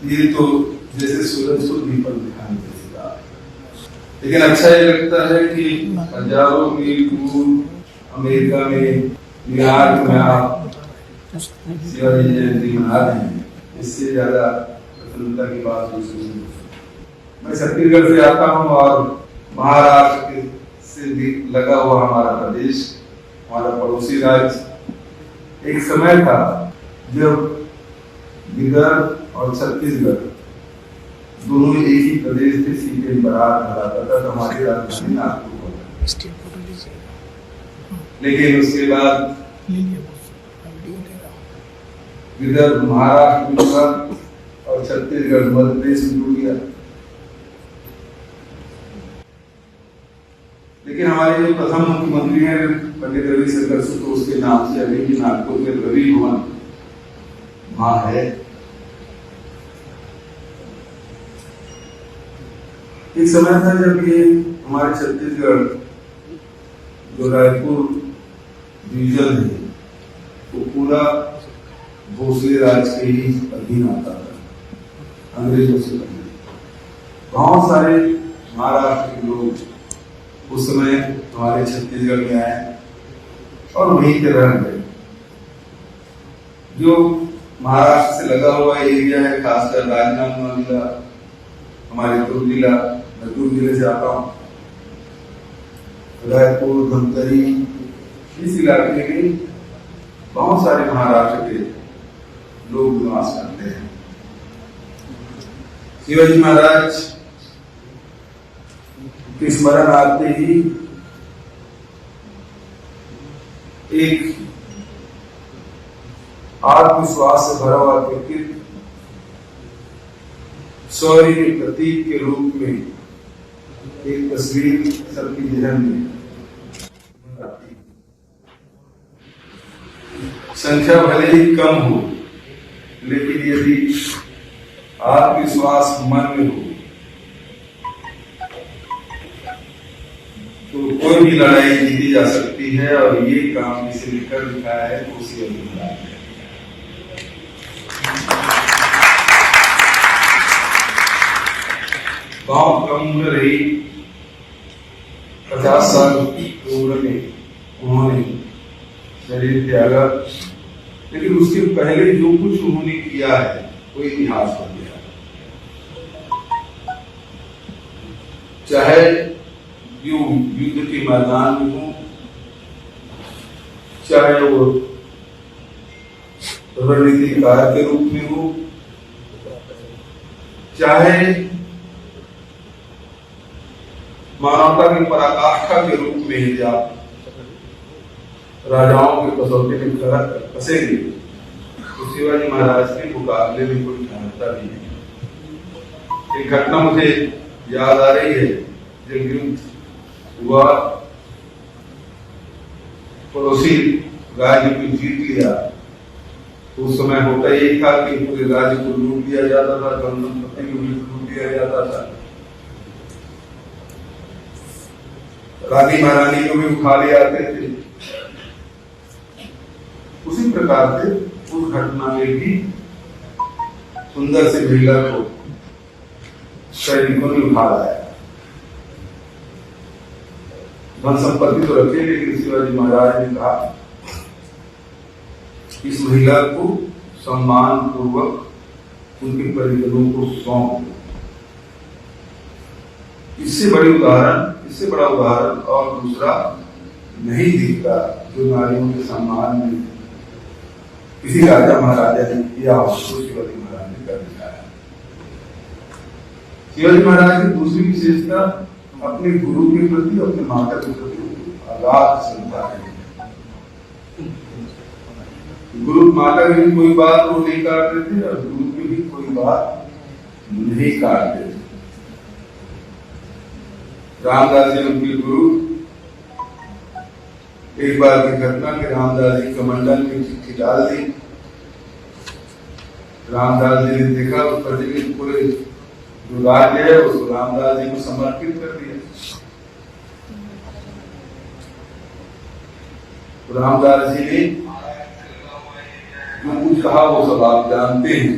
ये तो जैसे सूरज को दीपक दिखाई देता, लेकिन अच्छा ये लगता है कि हजारों मील दूर अमेरिका में न्यूयॉर्क में आप शिवाजी जयंती मना रहे हैं। इससे ज्यादा प्रसन्नता की बात दूसरी नहीं। मैं छत्तीसगढ़ से आता हूँ और महाराष्ट्र से भी लगा हुआ हमारा प्रदेश, हमारा पड़ोसी राज्य। एक समय था जब विदर्भ और छत्तीसगढ़ दोनों एक ही प्रदेश थे, सीटें बराबर हराता था, तो हमारी राजधानी नागपुर हो। लेकिन उसके बाद विदर्भ महाराष्ट्र और छत्तीसगढ़ मध्य प्रदेश में जुड़ गया। लेकिन हमारे जो प्रथम मुख्यमंत्री हैं पंडित रविशंकर शुक्ल, उसके नाम से अभी भी नागपुर में रवि भवन वहां है। एक समय था जब ये हमारे छत्तीसगढ़ जो रायपुर डिवीजन है वो पूरा भोसले राज के ही अधीन आता था, अंग्रेजों से पहले। बहुत सारे महाराष्ट्र के लोग उस समय हमारे छत्तीसगढ़ में आए और वहीं पे रह गए। जो महाराष्ट्र से लगा हुआ एरिया है, खासकर राजनांदगांव जिला, हमारे दुर्ग जिला, मैं दुर्ग जिले से आता हूँ, रायपुर, धमतरी, इस इलाके में बहुत सारे महाराष्ट्र के लोग निवास करते हैं। शिवाजी महाराज के स्मरण आते ही एक आत्मविश्वास से भरा हुआ व्यक्तित्व, शौर्य के प्रतीक के रूप में एक तस्वीर सबकी जहन में आती है। संख्या भले ही कम हो, लेकिन यदि आत्मविश्वास मन में हो तो कोई भी लड़ाई जीती जा सकती है। और ये काम जिसे कर दिखाया है वो शिवाजी महाराज है। बहुत कम उम्र रही, 50 साल की उम्र में उन्होंने शरीर त्यागा, लेकिन उसके पहले जो कुछ उन्होंने किया है वो इतिहास बन गया। चाहे युद्ध के मैदान में हो, चाहे वो रणनीतिकार के रूप में हो, चाहे मानवता की पराकाष्ठा के रूप में या राजाओं के कसौटे में फंसेंगे, तो शिवाजी महाराज के मुकाबले में कोई क्षमता नहीं है। एक घटना मुझे याद आ रही है, जब युद्ध हुआ, पड़ोसी राज्य को जीत लिया, तो उस समय होता यही था कि पूरे राज्य को लूट दिया जाता था, धन संपत्ति को लूट दिया जाता था, रानी महारानी को भी उठा ले आते थे। उसी प्रकार से उस घटना में भी सुंदर से महिला को सैनिकों ने उठा लाया। धन संपत्ति तो रखे, लेकिन शिवाजी महाराज ने कहा इस महिला को सम्मान पूर्वक उनके परिजनों को सौंप। इससे बड़ा उदाहरण और दूसरा नहीं दिखता जो नारियों के सम्मान में किसी राजा महाराजा ने किया हो, शिवाजी महाराज ने कर दिखाया। शिवाजी महाराज की दूसरी विशेषता अपने गुरु के प्रति, अपने माता के प्रति अगाध श्रद्धा है। गुरु माता की भी कोई बात वो नहीं काटते थे और गुरु की भी कोई बात नहीं काटते थे। रामदास जी उनके गुरु, एक बार की घटना के रामदास जी कमंडल में चिट्ठी डाल दी। रामदास जी ने देखा उस पर पूरे जो राज्य है उसको रामदास जी को समर्पित कर दिया। तो रामदास जी ने जो कुछ कहा वो सब आप जानते हैं।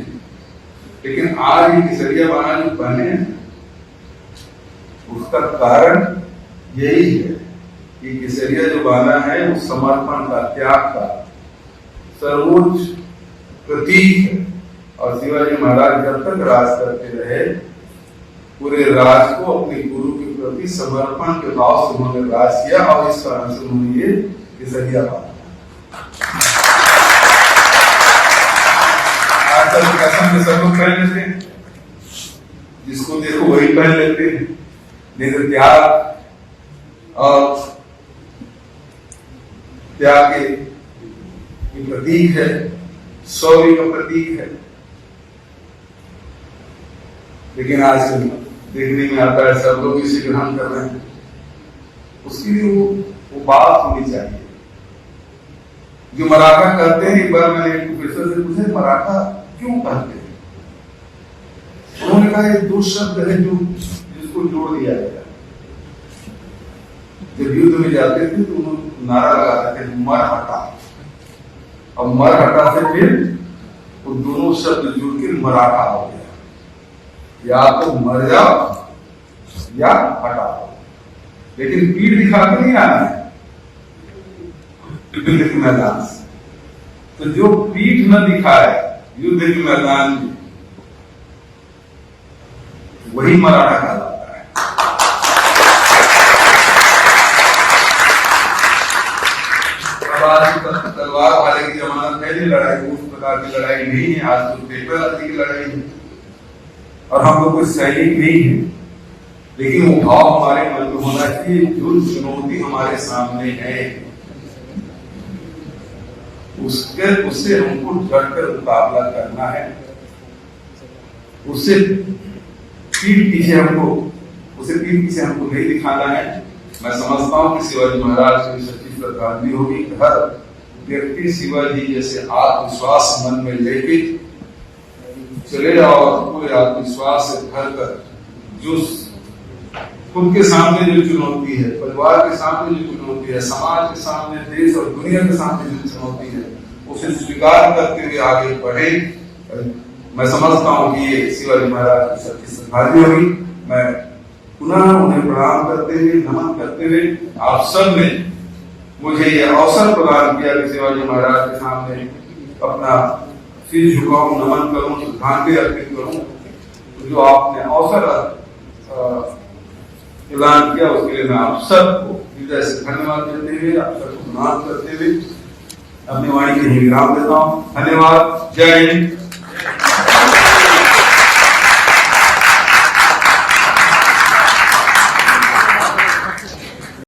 लेकिन आज ये केसरिया बाना जो बने उसका कारण यही है कि केसरिया जो बाना है वो समर्पण का, त्याग का सर्वोच्च प्रतीक है। और शिवाजी महाराज जब तक राज करते रहे पूरे राज को अपने गुरु के प्रति समर्पण के भाव से उन्होंने राज किया और इस कारण से उन्होंने ये केसरिया बाना। आजकल कसम में सब लोग पहन लेते हैं, जिसको देखो वही पहन लेते हैं। लेकिन त्याग और त्याग के प्रतीक है, शौर्य का प्रतीक है। लेकिन आज देखने में आता है सब लोग इसे ग्रहण कर रहे हैं। उसके लिए वो बात होनी चाहिए जो मराठा करते हैं। एक बार मैंने एक प्रोफेसर से पूछा मराठा क्यों कहते हैं? उन्होंने कहा ये दो शब्द है जो जिसको जोड़ दिया गया। जब युद्ध में जाते थे तो उन्होंने नारा लगाते थे मर हटा, और मर हटा से फिर वो दोनों शब्द जुड़ के मराठा हो गया। या तो मर जाओ या हटाओ, लेकिन पीठ दिखाकर नहीं आना है युद्ध के मैदान से। तो जो पीठ न दिखाए युद्ध के मैदान में वही मराठा कहलाता है। तलवार वाले की जमाना पहली लड़ाई उस प्रकार की लड़ाई नहीं है। आज तो पेपर आदि की लड़ाई है और हम लोग कोई सैनिक नहीं है। लेकिन वो भाव हमारे मन में होना चाहिए जो चुनौती हमारे सामने है उससे हमको डटकर मुकाबला करना है। उससे पीठ पीछे हमको नहीं दिखाना है। मैं समझता हूँ कि शिवाजी महाराज की सच्ची श्रद्धांजलि होगी। हर व्यक्ति शिवाजी जैसे आत्मविश्वास मन में लेके चले और पूरे आत्मविश्वास से भर कर जो खुद के सामने जो चुनौती है, परिवार के सामने जो चुनौती है, समाज के सामने, देश और दुनिया के सामने जो चुनौती है उसे स्वीकार करते हुए आगे बढ़े। मैं समझता हूँ कि ये शिवाजी महाराज की सच्ची श्रद्धांजलि होगी। मैं पुनः उन्हें प्रणाम करते हुए, नमन करते हुए आप सब ने मुझे ये अवसर प्रदान किया कि शिवाजी महाराज के सामने अपना सिर झुकाऊं, नमन करूं, श्रद्धांजलि अर्पित करूं। जो आपने अवसर प्रदान किया उसके लिए मैं आप सबको हृदय से धन्यवाद देते हुए, आप सबको प्रणाम करते हुए अपनी वाणी के विराम देता हूँ। धन्यवाद। जय हिंद।